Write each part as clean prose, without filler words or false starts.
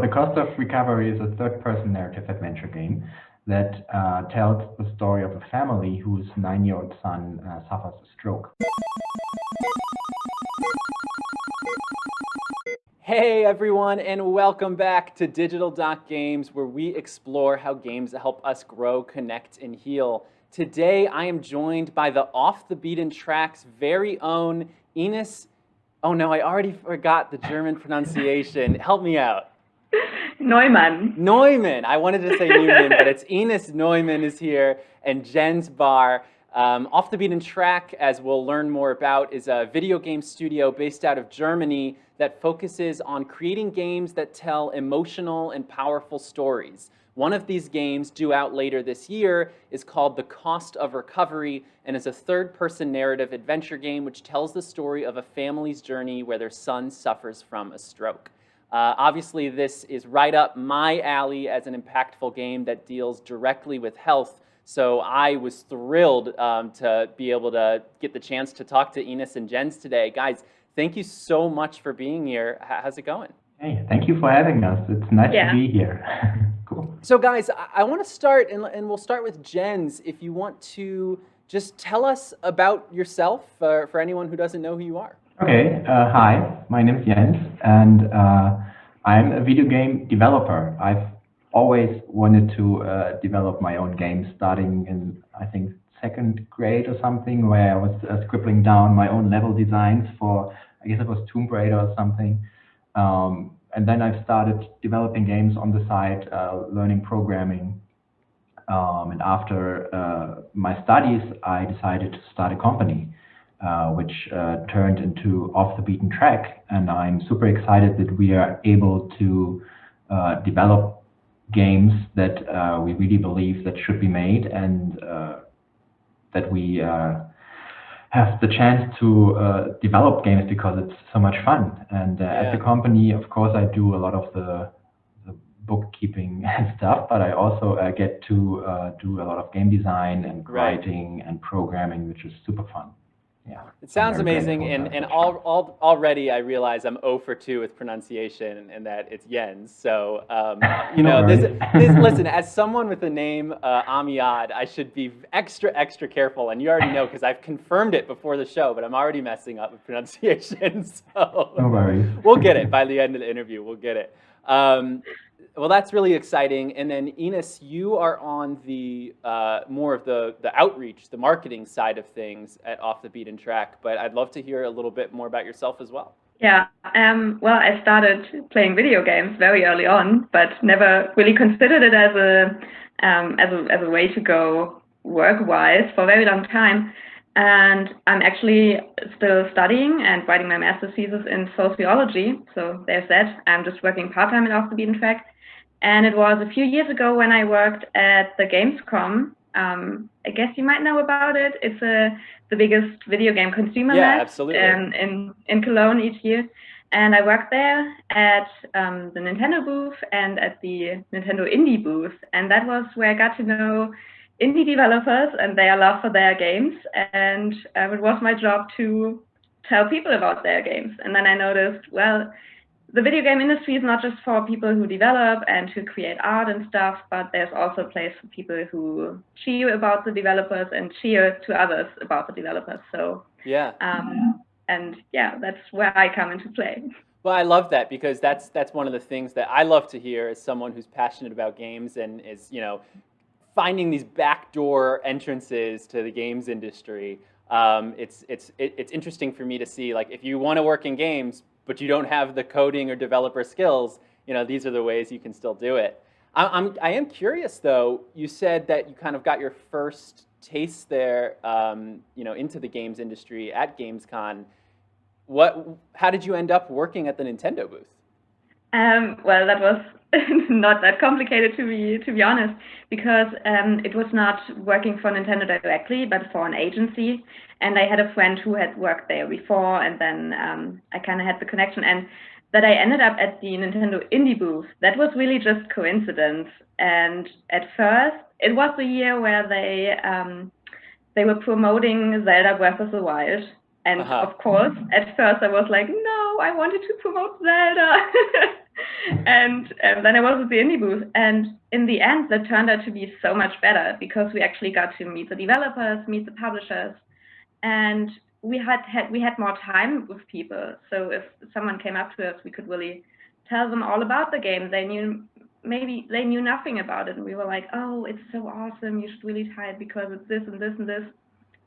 The Cost of Recovery is a third-person narrative adventure game that tells the story of a family whose 9-year-old son suffers a stroke. Hey everyone, and welcome back to Digital Games, where we explore how games help us grow, connect, and heal. Today, I am joined by the Off the Beaten Track's very own Ines. Oh no, I already forgot the German pronunciation. Help me out. Neumann. Neumann. I wanted to say Newman, but it's Ines Neumann is here, and Jens Barr. Off the Beaten Track, as we'll learn more about, is a video game studio based out of Germany that focuses on creating games that tell emotional and powerful stories. One of these games, due out later this year, is called The Cost of Recovery and is a third-person narrative adventure game which tells the story of a family's journey where their son suffers from a stroke. Obviously, this is right up my alley as an impactful game that deals directly with health. So I was thrilled to be able to get the chance to talk to Ines and Jens today. Guys, thank you so much for being here. How's it going? Hey, thank you for having us. It's nice to be here. Cool. So guys, I want to start, and we'll start with Jens. If you want to just tell us about yourself for anyone who doesn't know who you are. Okay, hi, my name is Jens, and I'm a video game developer. I've always wanted to develop my own games, starting in, I think, second grade or something, where I was scribbling down my own level designs for, I guess it was Tomb Raider or something. And then I've started developing games on the side, learning programming. And after my studies, I decided to start a company, which turned into Off the Beaten Track. And I'm super excited that we are able to develop games that we really believe that should be made, and that we have the chance to develop games because it's so much fun. And at the company, of course, I do a lot of the bookkeeping and stuff, but I also get to do a lot of game design and writing and programming, which is super fun. Yeah. It sounds amazing, and already I realize I'm 0 for 2 with pronunciation, and that it's Jens. So you know, listen, as someone with the name Amiad, I should be extra careful, and you already know because I've confirmed it before the show, but I'm already messing up with pronunciation. So no worries. We'll get it by the end of the interview. We'll get it. Well, that's really exciting. And then Ines, you are on the more of the outreach, the marketing side of things at Off the Beaten Track. But I'd love to hear a little bit more about yourself as well. Yeah. Well, I started playing video games very early on, but never really considered it as a way to go work-wise for a very long time. And I'm actually still studying and writing my master's thesis in sociology. So there's that. I'm just working part-time at Off the Beaten Track. And it was a few years ago when I worked at the Gamescom. I guess you might know about it. It's the biggest video game consumer lab in Cologne each year. And I worked there at the Nintendo booth and at the Nintendo Indie booth. And that was where I got to know indie developers and their love for their games. And it was my job to tell people about their games. And then I noticed, well, the video game industry is not just for people who develop and who create art and stuff, but there's also a place for people who cheer about the developers and cheer to others about the developers. So and yeah, that's where I come into play. Well, I love that because that's one of the things that I love to hear as someone who's passionate about games and is, you know, finding these backdoor entrances to the games industry. It's interesting for me to see, like, if you want to work in games but you don't have the coding or developer skills, you know, these are the ways you can still do it. I am curious though. You said that you kind of got your first taste there, you know, into the games industry at GamesCon. How did you end up working at the Nintendo booth? Well, that was not that complicated to be honest, because it was not working for Nintendo directly, but for an agency. And I had a friend who had worked there before, and then I kind of had the connection. And that I ended up at the Nintendo Indie booth, that was really just coincidence. And at first, it was the year where they were promoting Zelda Breath of the Wild. And Uh-huh. of course, at first I was like, no, I wanted to promote Zelda. and then I was at the indie booth. And in the end, that turned out to be so much better because we actually got to meet the developers, meet the publishers, and we had more time with people. So if someone came up to us, we could really tell them all about the game. Maybe they knew nothing about it, and we were like, oh, it's so awesome, you should really try it because it's this and this and this.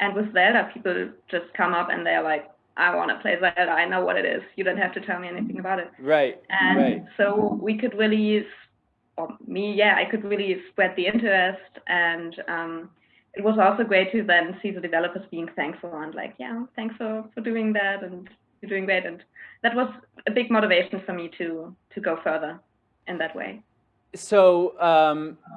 And with Zelda, people just come up and they're like, I want to play Zelda, I know what it is, you don't have to tell me anything about it. Right. And right. so we could really, I could really spread the interest. And it was also great to then see the developers being thankful and like, yeah, thanks for doing that, and you're doing great. And that was a big motivation for me to go further in that way. So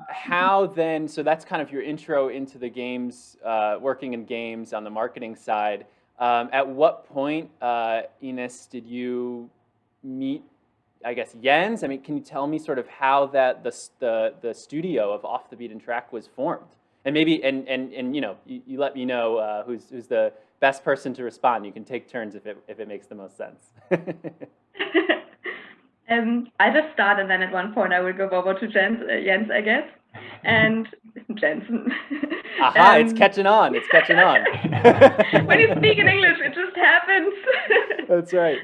how then, so that's kind of your intro into the games, working in games on the marketing side. At what point, Ines, did you meet, I guess, Jens? I mean, can you tell me sort of how that the studio of Off the Beaten Track was formed? And maybe, and you know, you let me know who's the best person to respond. You can take turns if it makes the most sense. I just started, then at one point I will go over to Jens, I guess, and Jensen. Aha, it's catching on. It's catching on. When you speak in English, it just happens. That's right.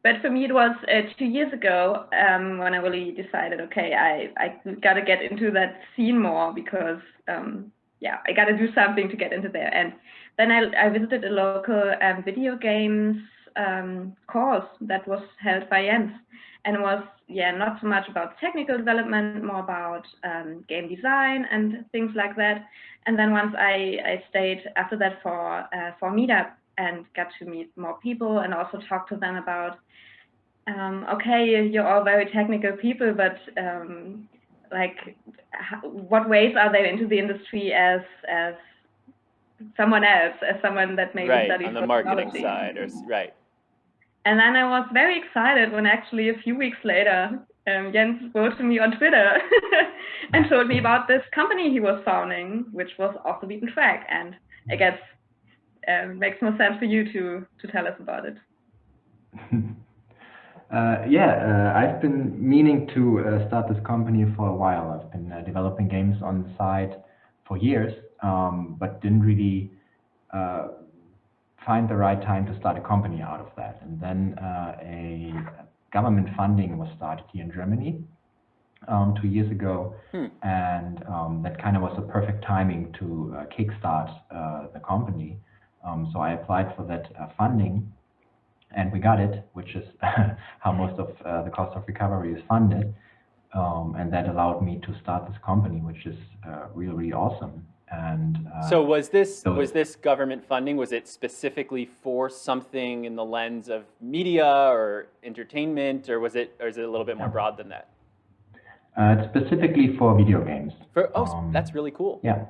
But for me, it was 2 years ago when I really decided, okay, I got to get into that scene more because, I got to do something to get into there. And then I visited a local video games course that was held by Jens, and it was not so much about technical development, more about game design and things like that. And then once I stayed after that for meetup and got to meet more people and also talk to them about okay, you're all very technical people, but like what ways are they into the industry as someone else, as someone that maybe studied on the marketing technology. side, right? And then I was very excited when actually a few weeks later, Jens wrote to me on Twitter and told me about this company he was founding, which was Off the Beaten Track. And I guess makes more sense for you to tell us about it. I've been meaning to start this company for a while. I've been developing games on the side for years, but didn't really find the right time to start a company out of that. And then a government funding was started here in Germany 2 years ago, and that kind of was the perfect timing to kickstart the company. So I applied for that funding, and we got it, which is how most of the cost of recovery is funded, and that allowed me to start this company, which is really, really awesome. And so was this government funding? Was it specifically for something in the lens of media or entertainment, or is it a little bit more broad than that? It's specifically for video games. That's really cool. Yeah.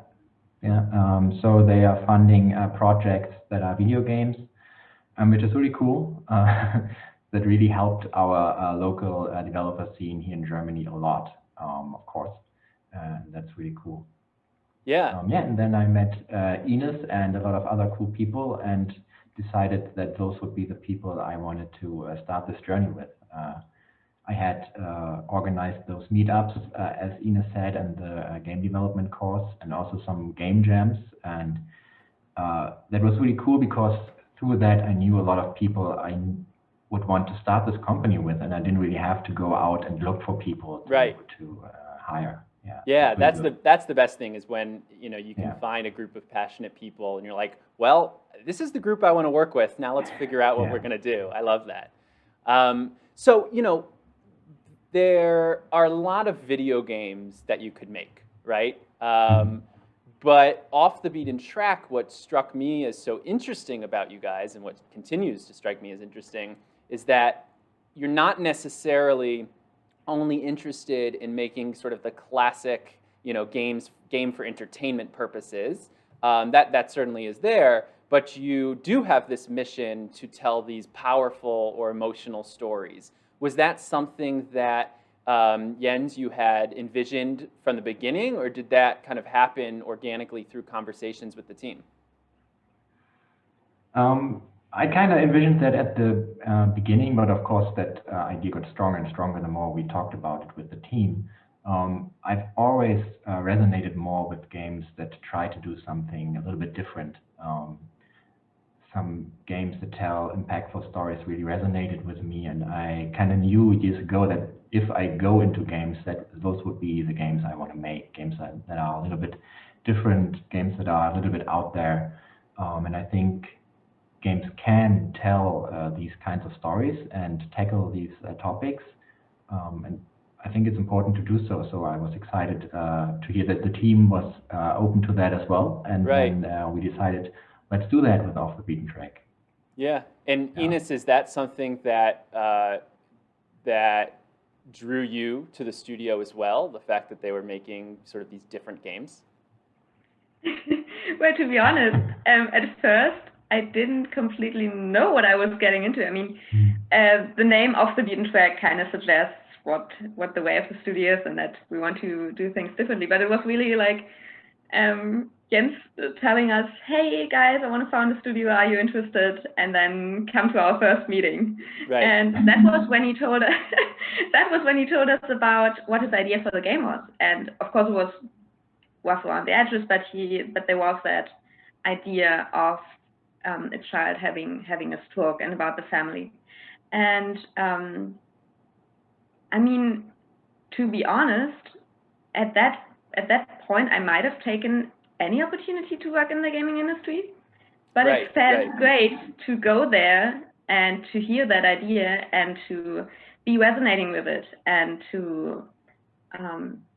So they are funding projects that are video games, which is really cool. That really helped our local developer scene here in Germany a lot, of course. That's really cool. Yeah. And then I met Ines and a lot of other cool people and decided that those would be the people I wanted to start this journey with. I had organized those meetups, as Ines said, and the game development course, and also some game jams. And that was really cool because through that I knew a lot of people I would want to start this company with, and I didn't really have to go out and look for people to hire. Yeah, that's the best thing is when you can find a group of passionate people and you're like, well, this is the group I want to work with. Now let's figure out what we're going to do. I love that. So there are a lot of video games that you could make, right? But Off the Beaten Track, what struck me as so interesting about you guys, and what continues to strike me as interesting, is that you're not necessarily only interested in making sort of the classic, game for entertainment purposes. That certainly is there, but you do have this mission to tell these powerful or emotional stories. Was that something that Jens, you had envisioned from the beginning, or did that kind of happen organically through conversations with the team? I kind of envisioned that at the beginning, but of course that idea got stronger and stronger the more we talked about it with the team. I've always resonated more with games that try to do something a little bit different. Some games that tell impactful stories really resonated with me, and I kind of knew years ago that if I go into games, that those would be the games I want to make, games that are a little bit different, games that are a little bit out there. And I think games can tell these kinds of stories and tackle these topics. And I think it's important to do so. So I was excited to hear that the team was open to that as well. And Right. then we decided, let's do that with Off the Beaten Track. Yeah. And Yeah. Ines, is that something that that drew you to the studio as well? The fact that they were making sort of these different games? Well, to be honest, at first I didn't completely know what I was getting into. I mean, the name Off the Beaten Track kind of suggests what the way of the studio is and that we want to do things differently. But it was really like Jens telling us, "Hey guys, I want to found a studio. Are you interested?" And then come to our first meeting. Right. And that was when he told us. That was when he told us about what his idea for the game was. And of course, it was rough around the edges, but there was that idea of a child having a stroke and about the family. And I mean, to be honest, at that point, I might have taken any opportunity to work in the gaming industry, but Right, it felt right. great to go there and to hear that idea and to be resonating with it and to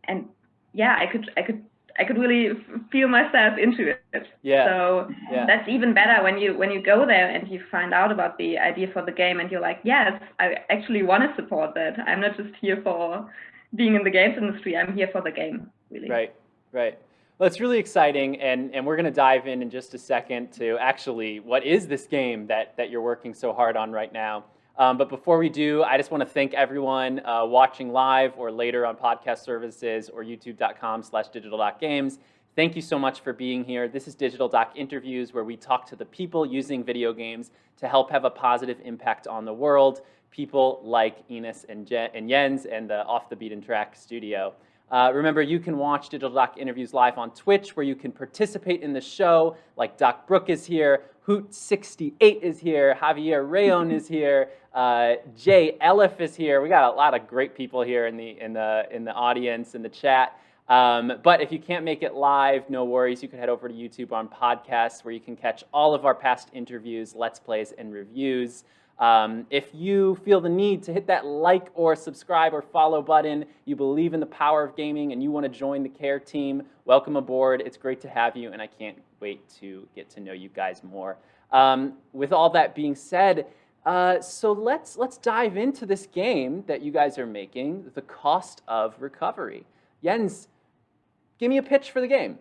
and yeah, I could really feel myself into it. Yeah. So Yeah. that's even better when you go there and you find out about the idea for the game and you're like, yes, I actually want to support that. I'm not just here for being in the games industry. I'm here for the game, really. Right, right. Well, it's really exciting, and we're going to dive in just a second to actually what is this game that you're working so hard on right now. But before we do, I just want to thank everyone watching live or later on podcast services or youtube.com/digital.games. Thank you so much for being here. This is Digital Doc Interviews, where we talk to the people using video games to help have a positive impact on the world. People like Ines and Jens and the Off the Beaten Track studio. Remember, you can watch Digital Doc Interviews live on Twitch, where you can participate in the show, like Doc Brook is here, Hoot68 is here, Javier Rayon is here, Jay Elif is here. We got a lot of great people here in the audience, in the chat. But if you can't make it live, no worries. You can head over to YouTube on podcasts, where you can catch all of our past interviews, Let's Plays, and reviews. If you feel the need to hit that like or subscribe or follow button, you believe in the power of gaming and you want to join the CARE team, welcome aboard. It's great to have you, and I can't wait to get to know you guys more. With all that being said, so let's dive into this game that you guys are making, The Cost of Recovery. Jens, give me a pitch for the game.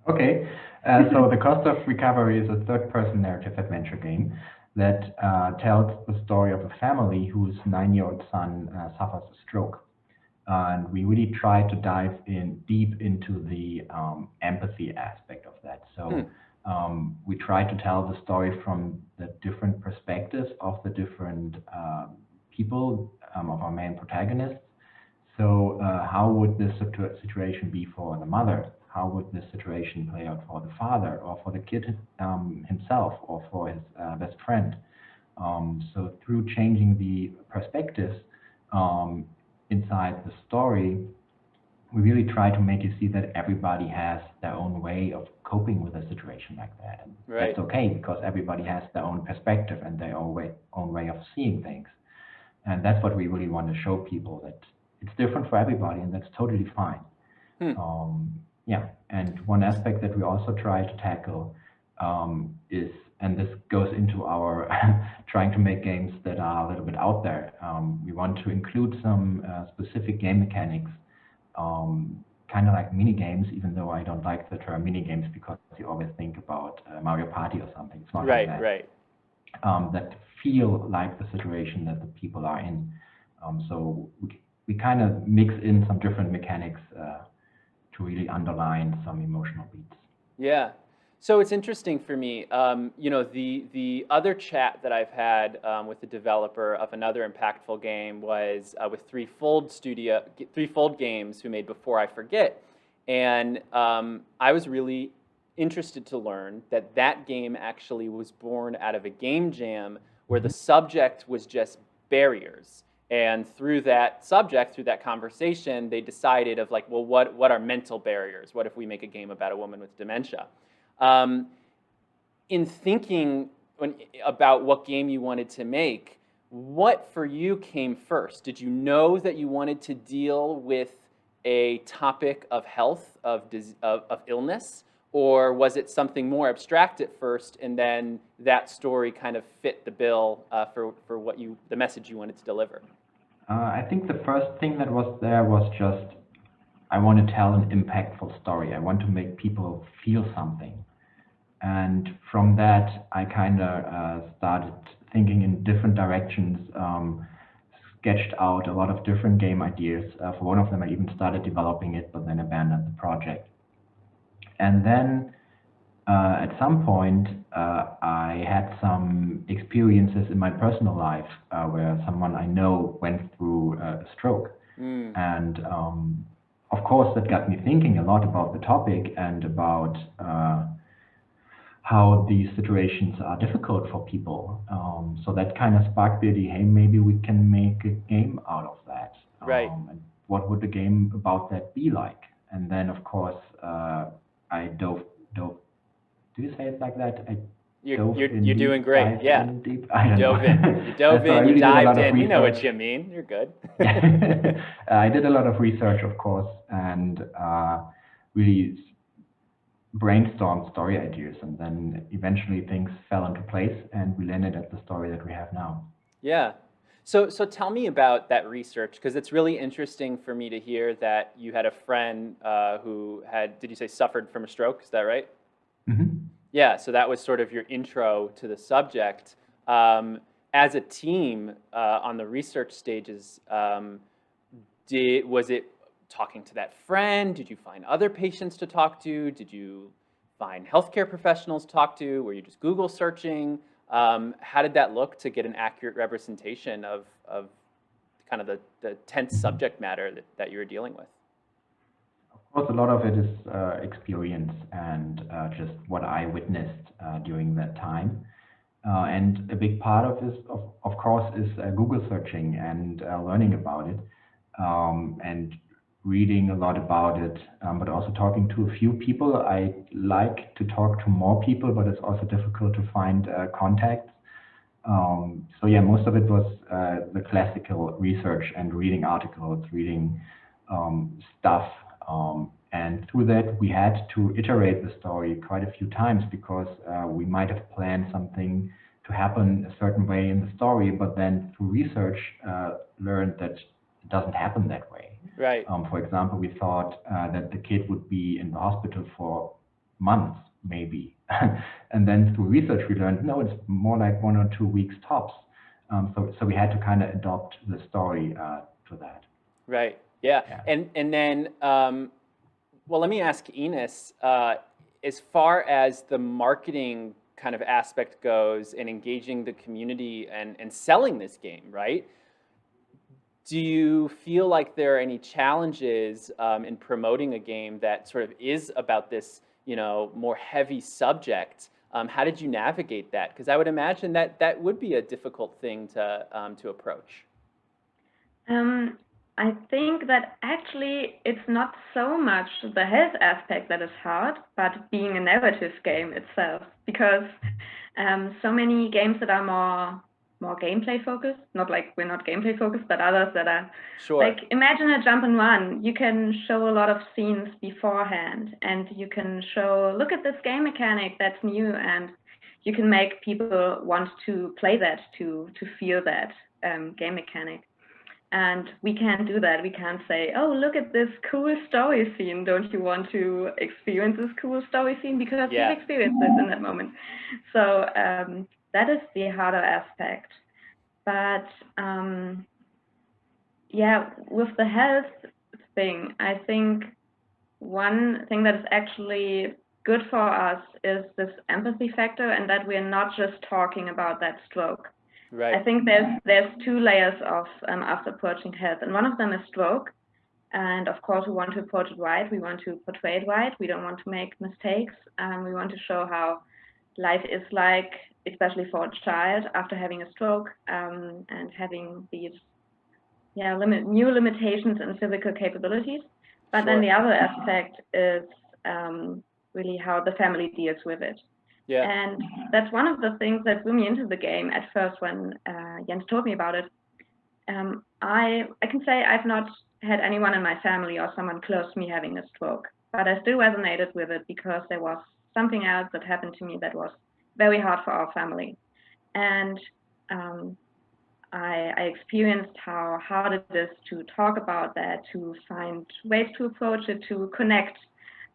Okay, so The Cost of Recovery is a third-person narrative adventure game that tells the story of a family whose 9-year-old son suffers a stroke. And we really try to dive in deep into the empathy aspect of that. So we try to tell the story from the different perspectives of the different people, of our main protagonists. So how would this situation be for the mother? How would this situation play out for the father, or for the kid himself, or for his best friend? So through changing the perspectives inside the story, we really try to make you see that everybody has their own way of coping with a situation like that. And Right. that's okay, because everybody has their own perspective and their own way of seeing things. And that's what we really want to show people, that it's different for everybody, and that's totally fine. Yeah, and one aspect that we also try to tackle is, and this goes into our trying to make games that are a little bit out there. We want to include some specific game mechanics, kind of like mini games, even though I don't like the term mini games, because you always think about Mario Party or something. It's not like that. Right. That feel like the situation that the people are in. So we kind of mix in some different mechanics to really underline some emotional beats. Yeah. So it's interesting for me. The other chat that I've had with the developer of another impactful game was with Threefold Games, who made Before I Forget, and I was really interested to learn that that game actually was born out of a game jam where the subject was just barriers. And through that subject, through that conversation, they decided of like, well, what are mental barriers? What if we make a game about a woman with dementia? Um, in thinking about what game you wanted to make, what for you came first? Did you know that you wanted to deal with a topic of health, of illness, or was it something more abstract at first, and then that story kind of fit the bill for the message you wanted to deliver? I think the first thing that was there was just I want to tell an impactful story. I want to make people feel something. And from that, I kind of started thinking in different directions, sketched out a lot of different game ideas. For one of them, I even started developing it, but then abandoned the project. And then at some point, I had some experiences in my personal life where someone I know went through a stroke. And of course, that got me thinking a lot about the topic and about how these situations are difficult for people. So that kind of sparked the idea, hey, maybe we can make a game out of that. Right. And what would the game about that be like? And then, of course, I dove. Do you say it like that? I dove in You're deep, doing great. dived Yeah. in deep. I You don't dove know. in. You dove So I in. You really did a lot dived of in. We know what research. you mean. You're good. I did a lot of research, of course, and really brainstormed story ideas, and then eventually things fell into place, and we landed at the story that we have now. Yeah. So tell me about that research, because it's really interesting for me to hear that you had a friend who had, did you say suffered from a stroke? Is that right? Hmm. Yeah. So that was sort of your intro to the subject. As a team on the research stages, was it talking to that friend? Did you find other patients to talk to? Did you find healthcare professionals to talk to? Were you just Google searching? How did that look to get an accurate representation of kind of the tense subject matter that you were dealing with? Of course, a lot of it is experience and just what I witnessed during that time. And a big part of this, of course, is Google searching and learning about it, and reading a lot about it, but also talking to a few people. I like to talk to more people, but it's also difficult to find contacts. So yeah, most of it was the classical research and reading articles, reading stuff. And through that, we had to iterate the story quite a few times because we might have planned something to happen a certain way in the story, but then through research, learned that it doesn't happen that way. Right. For example, we thought that the kid would be in the hospital for months, maybe. And then through research, we learned, no, it's more like 1 or 2 weeks tops. So we had to kind of adopt the story to that. Right. Yeah. Yeah. And then, well, let me ask Ines, as far as the marketing kind of aspect goes and engaging the community and selling this game, right? Do you feel like there are any challenges in promoting a game that sort of is about this, more heavy subject? How did you navigate that? Because I would imagine that that would be a difficult thing to approach. I think that actually it's not so much the health aspect that is hard, but being a narrative game itself. Because so many games that are more gameplay focused, not like we're not gameplay focused, but others that are Sure. like, imagine a jump and run. You can show a lot of scenes beforehand, and you can show, look at this game mechanic that's new, and you can make people want to play that, to feel that game mechanic. And we can't do that. We can't say, oh, look at this cool story scene. Don't you want to experience this cool story scene? Because Yeah. you've experienced this in that moment. So that is the harder aspect. But yeah, with the health thing, I think one thing that is actually good for us is this empathy factor, and that we're not just talking about that stroke. Right. I think there's two layers of us approaching health, and one of them is stroke. And of course, we want to approach it right. We want to portray it right. We don't want to make mistakes. We want to show how life is like, especially for a child after having a stroke and having these new limitations in physical capabilities. But then the other aspect is really how the family deals with it. Yeah. And that's one of the things that drew me into the game at first when Jens told me about it. I can say I've not had anyone in my family or someone close to me having a stroke, but I still resonated with it because there was something else that happened to me that was very hard for our family. And I experienced how hard it is to talk about that, to find ways to approach it, to connect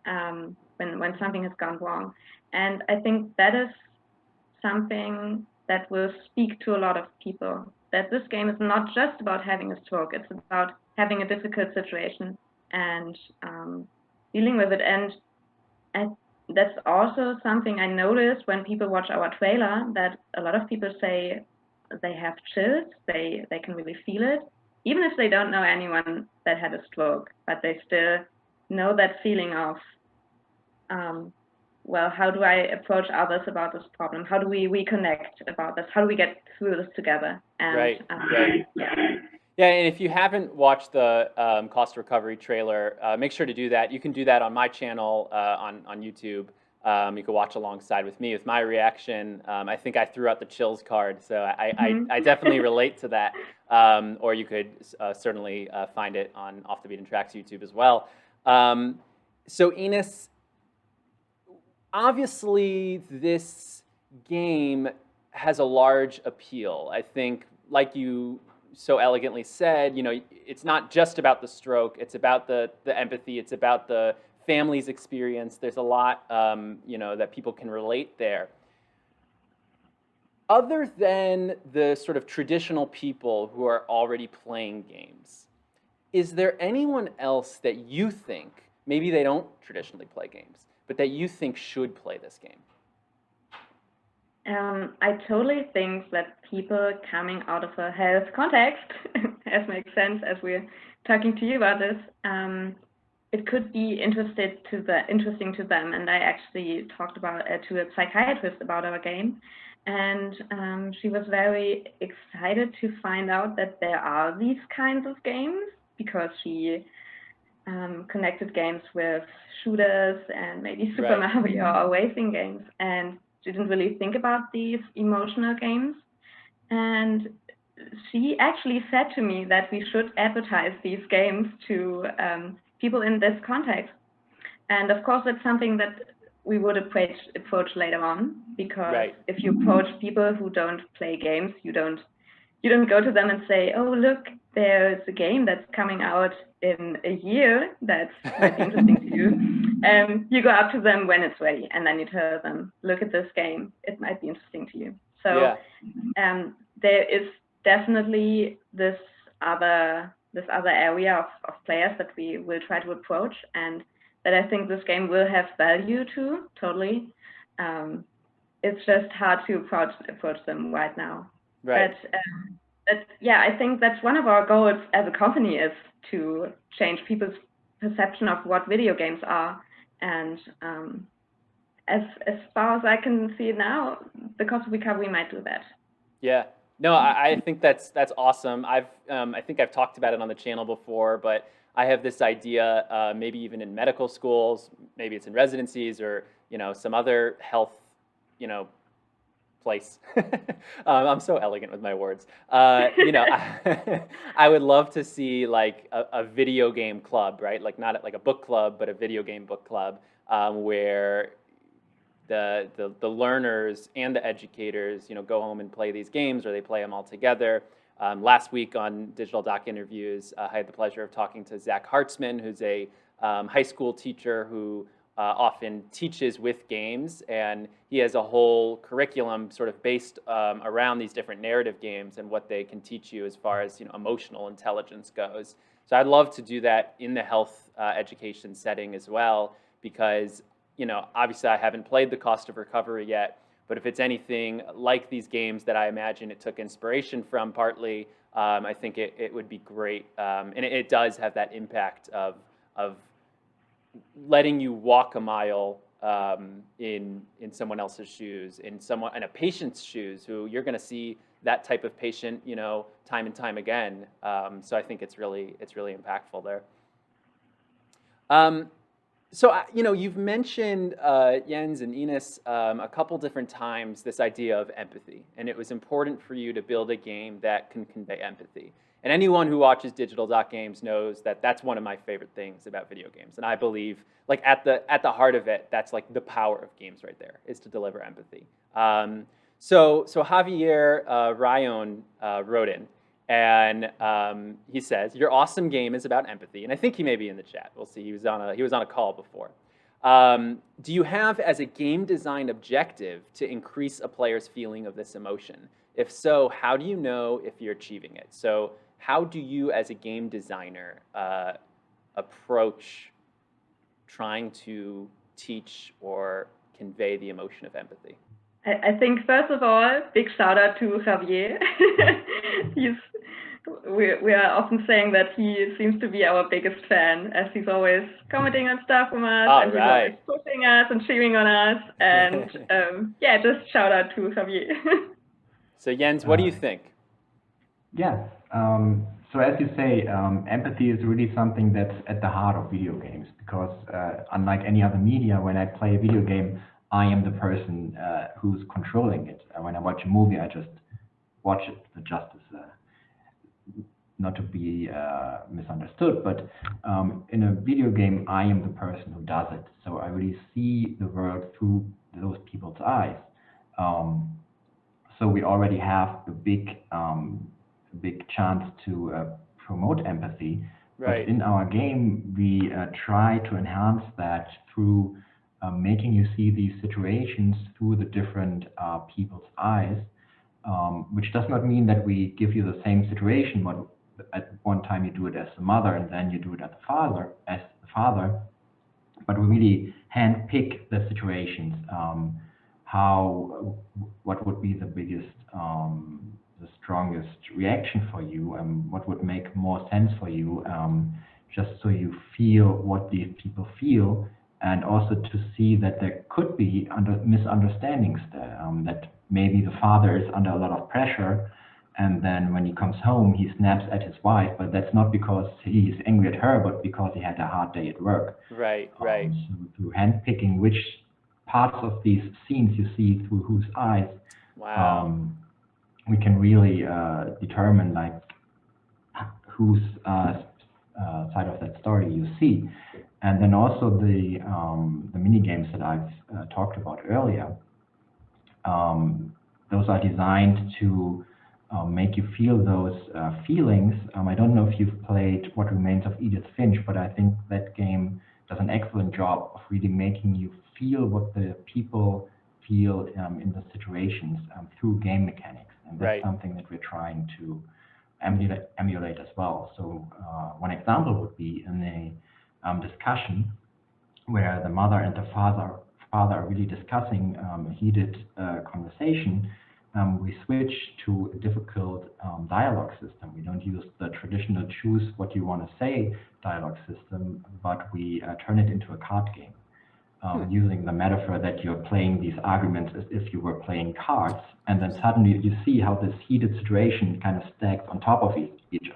when something has gone wrong. And I think that is something that will speak to a lot of people, that this game is not just about having a stroke, it's about having a difficult situation and dealing with it. And that's also something I noticed when people watch our trailer, that a lot of people say they have chills, they can really feel it, even if they don't know anyone that had a stroke, but they still know that feeling of well, how do I approach others about this problem? How do we reconnect about this? How do we get through this together? And, Right. Yeah. Yeah, and if you haven't watched the cost recovery trailer, make sure to do that. You can do that on my channel on YouTube. You can watch alongside with me with my reaction. I think I threw out the chills card, so I definitely relate to that. Or you could certainly find it on Off the Beaten Track's YouTube as well. So Ines, obviously this game has a large appeal. I think, like you so elegantly said, you know, it's not just about the stroke, it's about the empathy, it's about the family's experience. There's a lot, you know, that people can relate there. Other than the sort of traditional people who are already playing games, is there anyone else that you think, maybe they don't traditionally play games, but that you think should play this game? I totally think that people coming out of a health context, as makes sense as we're talking to you about this, it could be interesting to them. And I actually talked about to a psychiatrist about our game, and she was very excited to find out that there are these kinds of games, because she connected games with shooters and maybe Super Mario or racing games, and didn't really think about these emotional games. And she actually said to me that we should advertise these games to people in this context. And of course, that's something that we would approach later on, because if you approach people who don't play games, you don't go to them and say, oh, look, there's a game that's coming out in a year that might be interesting to you. You go up to them when it's ready, and then you tell them, look at this game, it might be interesting to you. So there is definitely this other area of players that we will try to approach, and that I think this game will have value to, totally. It's just hard to approach them right now. But I think that's one of our goals as a company, is to change people's perception of what video games are. And as far as I can see now, the cost of recovery might do that. Yeah. No, I think that's awesome. I think I've talked about it on the channel before, but I have this idea, maybe even in medical schools, maybe it's in residencies, or you know, some other health, you know, place. I'm so elegant with my words. You know, I would love to see like a video game club, right? Like not like a book club, but a video game book club, where the learners and the educators, you know, go home and play these games, or they play them all together. Last week on Digital Doc Interviews, I had the pleasure of talking to Zach Hartzman, who's a high school teacher who often teaches with games, and he has a whole curriculum sort of based around these different narrative games and what they can teach you as far as, you know, emotional intelligence goes. So I'd love to do that in the health education setting as well, because obviously I haven't played the Cost of Recovery yet, but if it's anything like these games that I imagine it took inspiration from partly, I think it would be great. And it does have that impact of letting you walk a mile in someone else's shoes, in a patient's shoes, who you're going to see that type of patient, time and time again. So I think it's really impactful there. So you've mentioned Jens and Ines a couple different times this idea of empathy, and it was important for you to build a game that can convey empathy. And anyone who watches Digital Games knows that that's one of my favorite things about video games. And I believe, like at the heart of it, that's like the power of games right there, is to deliver empathy. So Javier Rayon wrote in, and he says, "Your awesome game is about empathy." And I think he may be in the chat. We'll see. He was on a call before. Do you have as a game design objective to increase a player's feeling of this emotion? If so, how do you know if you're achieving it? So how do you, as a game designer, approach trying to teach or convey the emotion of empathy? I think, first of all, big shout out to Javier. We are often saying that he seems to be our biggest fan, as he's always commenting on stuff from us, and he's always pushing us and cheering on us. And just shout out to Javier. So Jens, what do you think? Yeah. So as you say, empathy is really something that's at the heart of video games, because unlike any other media, when I play a video game, I am the person who's controlling it. When I watch a movie, I just watch it, just as not to be misunderstood, but in a video game, I am the person who does it. So I really see the world through those people's eyes. So we already have a big chance to promote empathy. Right. But in our game, we try to enhance that through making you see these situations through the different people's eyes, which does not mean that we give you the same situation, but at one time you do it as the mother and then you do it as the father, but we really handpick the situations, what would be the biggest, the strongest reaction for you, what would make more sense for you, just so you feel what these people feel, and also to see that there could be misunderstandings there, that maybe the father is under a lot of pressure, and then when he comes home, he snaps at his wife, but that's not because he's angry at her, but because he had a hard day at work. Right. So through handpicking which parts of these scenes you see through whose eyes, we can really determine like whose side of that story you see. And then also the mini games that I've talked about earlier, those are designed to make you feel those feelings. I don't know if you've played What Remains of Edith Finch, but I think that game does an excellent job of really making you feel what the people feel in the situations through game mechanics. And that's something that we're trying to emulate as well. So one example would be in a discussion where the mother and the father are really discussing a heated conversation. We switch to a difficult dialogue system. We don't use the traditional choose what you want to say dialogue system, but we turn it into a card game, using the metaphor that you're playing these arguments as if you were playing cards, and then suddenly you see how this heated situation kind of stacks on top of each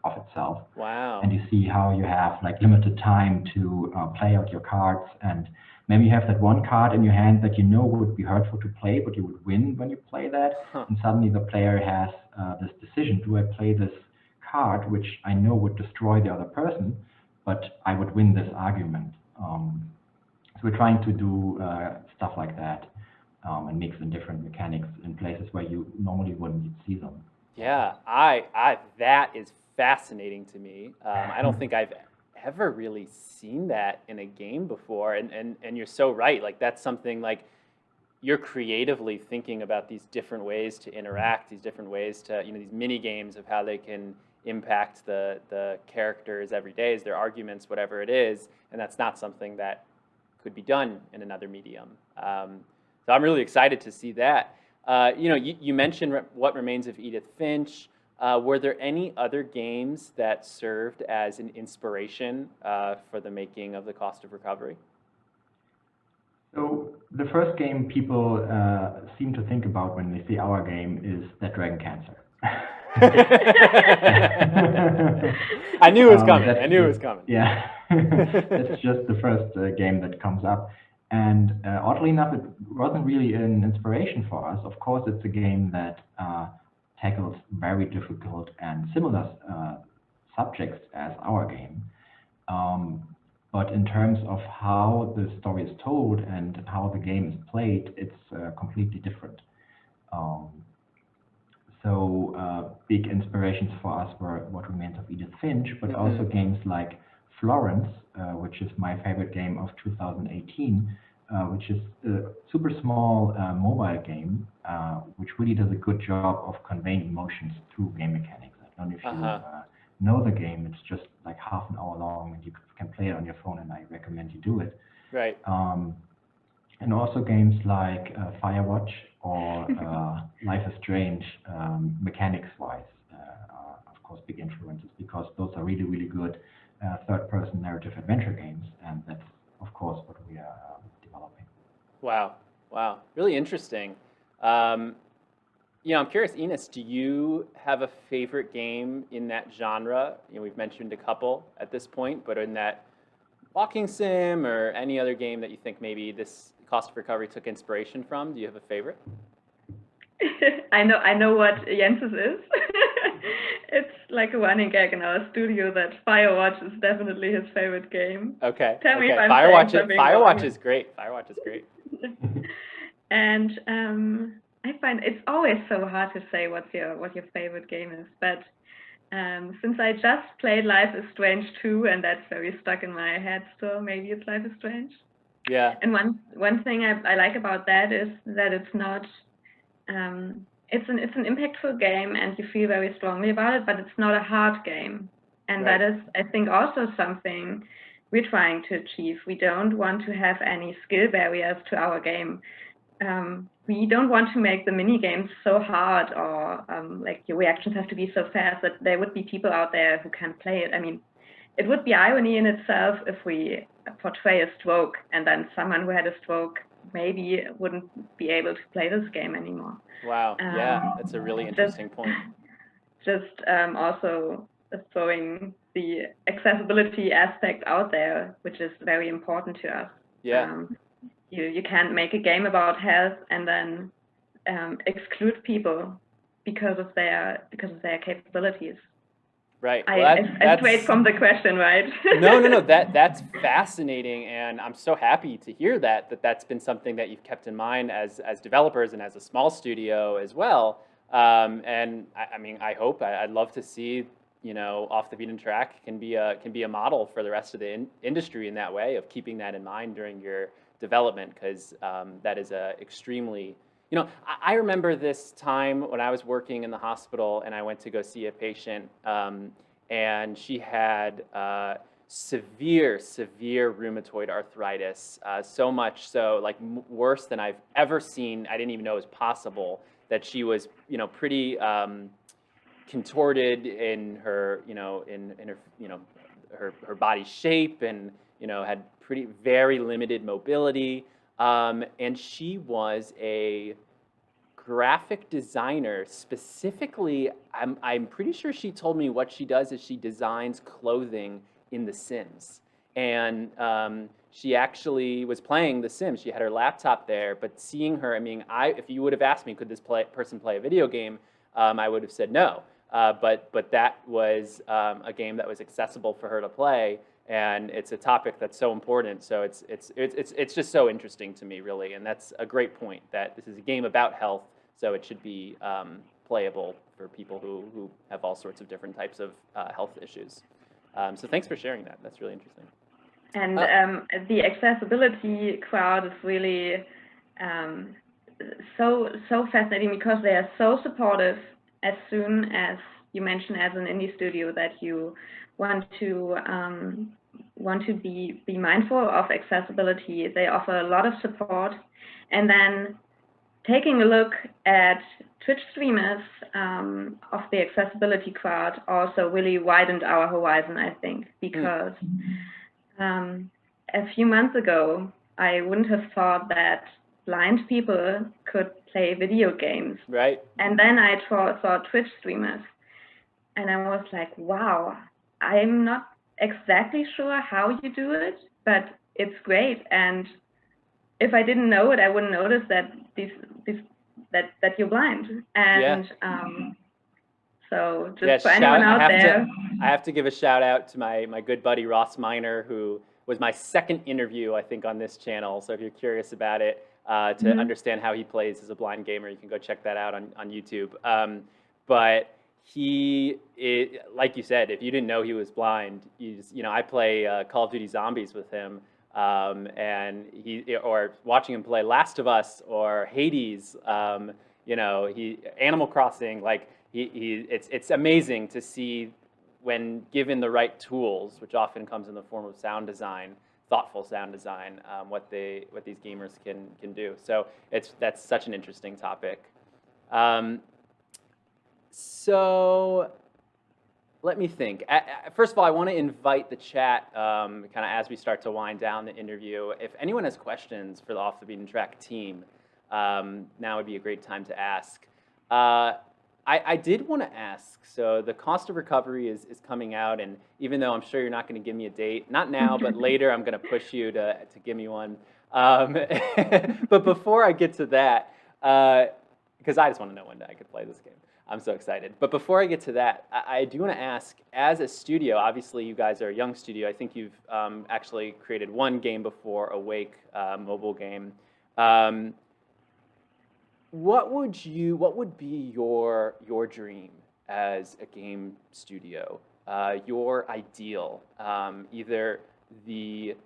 of itself. Wow. And you see how you have like limited time to play out your cards, and maybe you have that one card in your hand that you know would be hurtful to play, but you would win when you play that. And suddenly the player has this decision: do I play this card, which I know would destroy the other person, but I would win this argument? So we're trying to do stuff like that, and mix in different mechanics in places where you normally wouldn't see them. Yeah, that is fascinating to me. I don't think I've ever really seen that in a game before, and you're so right. Like that's something like you're creatively thinking about these different ways to interact, these different ways to, these mini games of how they can impact the characters' every days, their arguments, whatever it is, and that's not something that could be done in another medium. So I'm really excited to see that. You mentioned What Remains of Edith Finch. Were there any other games that served as an inspiration for the making of The Cost of Recovery? So the first game people seem to think about when they see our game is That Dragon Cancer. I knew it was coming. I knew it was coming. Yeah, that's just the first game that comes up. And oddly enough, it wasn't really an inspiration for us. Of course, it's a game that tackles very difficult and similar subjects as our game. But in terms of how the story is told and how the game is played, it's completely different. Big inspirations for us were What Remains of Edith Finch, but also games like Florence, which is my favorite game of 2018, which is a super small mobile game, which really does a good job of conveying emotions through game mechanics. I don't know if you know the game. It's just like half an hour long, and you can play it on your phone, and I recommend you do it. Right. And also games like Firewatch or Life is Strange, mechanics-wise, are of course big influences, because those are really, really good third-person narrative adventure games, and that's of course what we are developing. Wow, really interesting. I'm curious, Ines, do you have a favorite game in that genre? We've mentioned a couple at this point, but in that walking sim or any other game that you think maybe this Cost of Recovery took inspiration from, do you have a favorite? I know what Jens's is. It's like a running gag in our studio that Firewatch is definitely his favorite game. Okay. Tell me if I'm Firewatch is great. Firewatch is great. And I find it's always so hard to say what your favorite game is, but since I just played Life is Strange 2, and that's very stuck in my head still, maybe it's Life is Strange. Yeah. And one thing I like about that is that it's not it's an impactful game, and you feel very strongly about it, but it's not a hard game. And Right. that is, I think, also something we're trying to achieve. We don't want to have any skill barriers to our game. We don't want to make the mini games so hard, or like your reactions have to be so fast that there would be people out there who can't play it. I mean, it would be irony in itself if we portray a stroke and then someone who had a stroke maybe wouldn't be able to play this game anymore. Wow. Yeah, that's a really interesting point. Just also throwing the accessibility aspect out there, which is very important to us. Yeah. You can't make a game about health and then exclude people because of their capabilities. Right. I strayed from the question, right? No. That's fascinating, and I'm so happy to hear that's been something that you've kept in mind as developers and as a small studio as well. And I mean, I'd love to see, Off the Beaten Track can be a model for the rest of the industry in that way, of keeping that in mind during your development, because that is a extremely, I remember this time when I was working in the hospital and I went to go see a patient, and she had severe rheumatoid arthritis, so much so, like worse than I've ever seen. I didn't even know it was possible, that she was, pretty contorted in her, in her, her body shape, and, had very limited mobility. And she was a graphic designer. Specifically, I'm pretty sure she told me what she does is she designs clothing in The Sims. And she actually was playing The Sims. She had her laptop there, but seeing her, I mean, if you would have asked me, could this person play a video game, I would have said no. But that was a game that was accessible for her to play. And it's a topic that's so important, so it's just so interesting to me, really. And that's a great point, that this is a game about health, so it should be playable for people who have all sorts of different types of health issues. So thanks for sharing that. That's really interesting. And the accessibility crowd is really so fascinating, because they are so supportive. As soon as you mention, as an indie studio, that you want want to be mindful of accessibility. They offer a lot of support. And then taking a look at Twitch streamers of the accessibility crowd also really widened our horizon, I think, because a few months ago, I wouldn't have thought that blind people could play video games. Right. And then I saw Twitch streamers, and I was like, wow, I'm not exactly sure how you do it, but it's great. And if I didn't know it, I wouldn't notice that that you're blind. And so just for anyone out there, I have to give a shout out to my good buddy Ross Miner, who was my second interview, I think, on this channel. So if you're curious about it, to understand how he plays as a blind gamer, you can go check that out on YouTube. But like you said, if you didn't know he was blind, I play Call of Duty Zombies with him, and or watching him play Last of Us or Hades, Animal Crossing, like it's amazing to see when given the right tools, which often comes in the form of sound design, thoughtful sound design, what these gamers can do. So that's such an interesting topic. So let me think. First of all, I want to invite the chat, kind of as we start to wind down the interview. If anyone has questions for the Off the Beaten Track team, now would be a great time to ask. I did want to ask, so the cost of recovery is coming out, and even though I'm sure you're not going to give me a date, not now, but later I'm going to push you to give me one. But before I get to that, because I just want to know when I could play this game. I'm so excited. But before I get to that, I do want to ask, as a studio, obviously you guys are a young studio. I think you've actually created one game before, Awake, mobile game. What would be your dream as a game studio? Your ideal, either the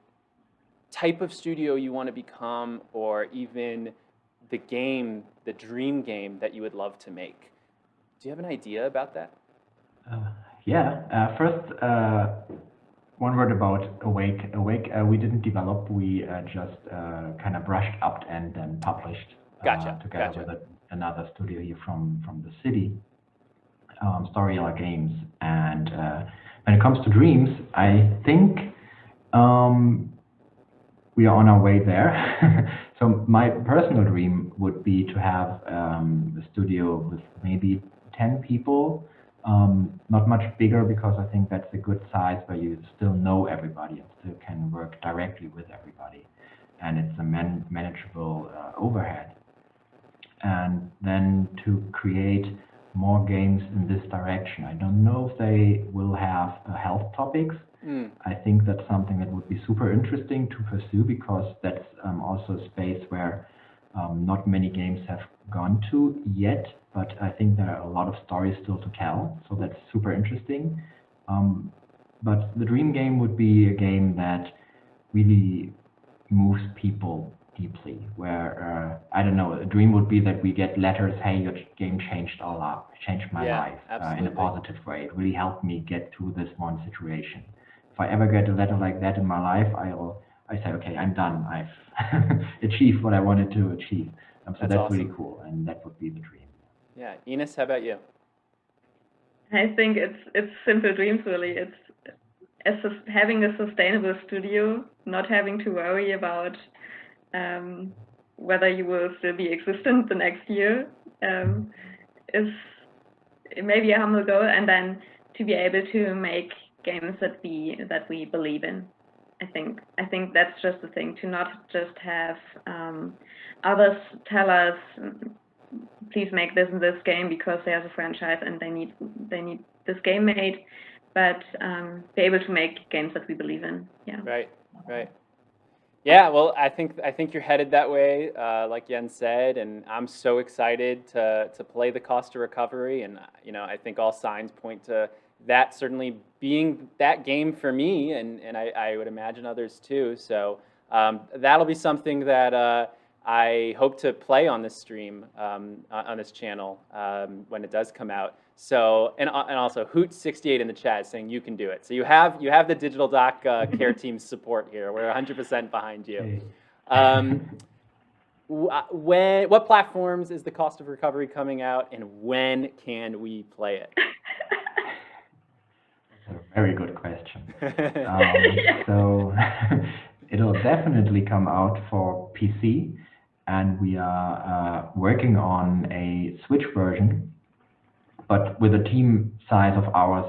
type of studio you want to become, or even the dream game that you would love to make. Do you have an idea about that? First, one word about Awake. Awake, we didn't develop. We just kind of brushed up and then published together with another studio here from the city, Storyteller Games. And when it comes to dreams, I think we are on our way there. So my personal dream would be to have a studio with maybe 10 people, not much bigger, because I think that's a good size where you still know everybody and still can work directly with everybody, and it's a manageable overhead. And then to create more games in this direction. I don't know if they will have health topics. I think that's something that would be super interesting to pursue, because that's also a space where not many games have gone to yet, but I think there are a lot of stories still to tell, so that's super interesting. But the dream game would be a game that really moves people deeply, where, I don't know, a dream would be that we get letters, hey, your game changed my life in a positive way. It really helped me get through this one situation. If I ever get a letter like that in my life, I say, okay, I'm done. I've achieved what I wanted to achieve. So that's awesome. Really cool, and that would be the dream. Yeah, Ines, how about you? I think it's simple dreams, really. It's having a sustainable studio, not having to worry about whether you will still be existent the next year, is maybe a humble goal, and then to be able to make games that we believe in. I think that's just the thing, to not just have others tell us, please make this and this game because there's a franchise and they need this game made, but be able to make games that we believe in. Yeah. Right. Yeah, well, I think you're headed that way, like Jens said, and I'm so excited to play the Cost of Recovery, and I think all signs point to that certainly being that game for me, and I would imagine others too. So that'll be something that I hope to play on this stream, on this channel, when it does come out. So, and also Hoot68 in the chat saying you can do it. So you have the Digital Doc care team's support here. We're 100% behind you. What platforms is the Cost of Recovery coming out, and when can we play it? That's a very good question. So it'll definitely come out for PC, and we are working on a Switch version, but with a team size of ours,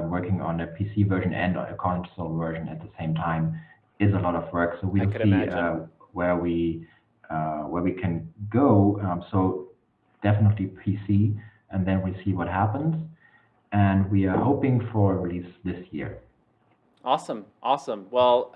working on a PC version and a console version at the same time is a lot of work. So we'll see where we can go. So definitely PC, and then we see what happens. And we are hoping for a release this year. Awesome, awesome. Well,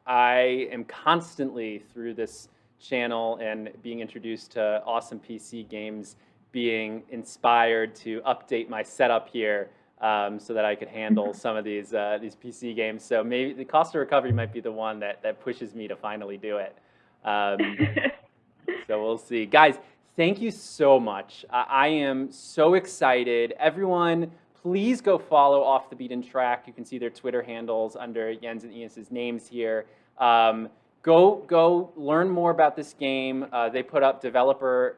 I am constantly through this channel and being introduced to awesome PC games, being inspired to update my setup here so that I could handle some of these PC games. So maybe the Cost of Recovery might be the one that pushes me to finally do it. So we'll see. Guys, thank you so much. I am so excited. Everyone, please go follow Off the Beaten Track. You can see their Twitter handles under Jens and Ines' names here. Go learn more about this game. They put up developer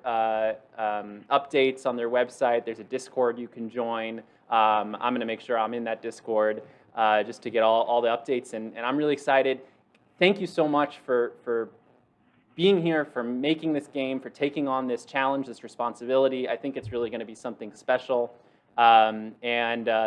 updates on their website. There's a Discord you can join. I'm going to make sure I'm in that Discord just to get all the updates. And I'm really excited. Thank you so much for being here, for making this game, for taking on this challenge, this responsibility. I think it's really going to be something special. And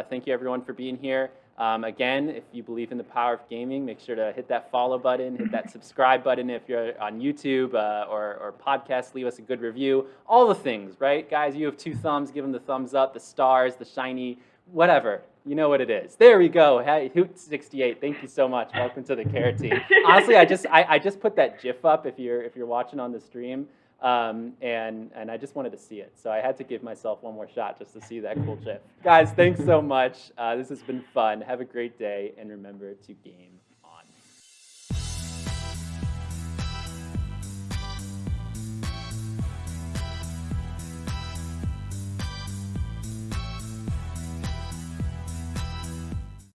thank you everyone for being here. Again, if you believe in the power of gaming, make sure to hit that follow button, hit that subscribe button if you're on YouTube or podcast, leave us a good review. All the things, right? Guys, you have 2 thumbs, give them the thumbs up, the stars, the shiny, whatever. You know what it is. There we go. Hey, Hoot68, thank you so much. Welcome to the care team. Honestly, I just put that GIF up if you're watching on the stream. And I just wanted to see it. So I had to give myself one more shot just to see that cool GIF. Guys, thanks so much. This has been fun. Have a great day, and remember to game.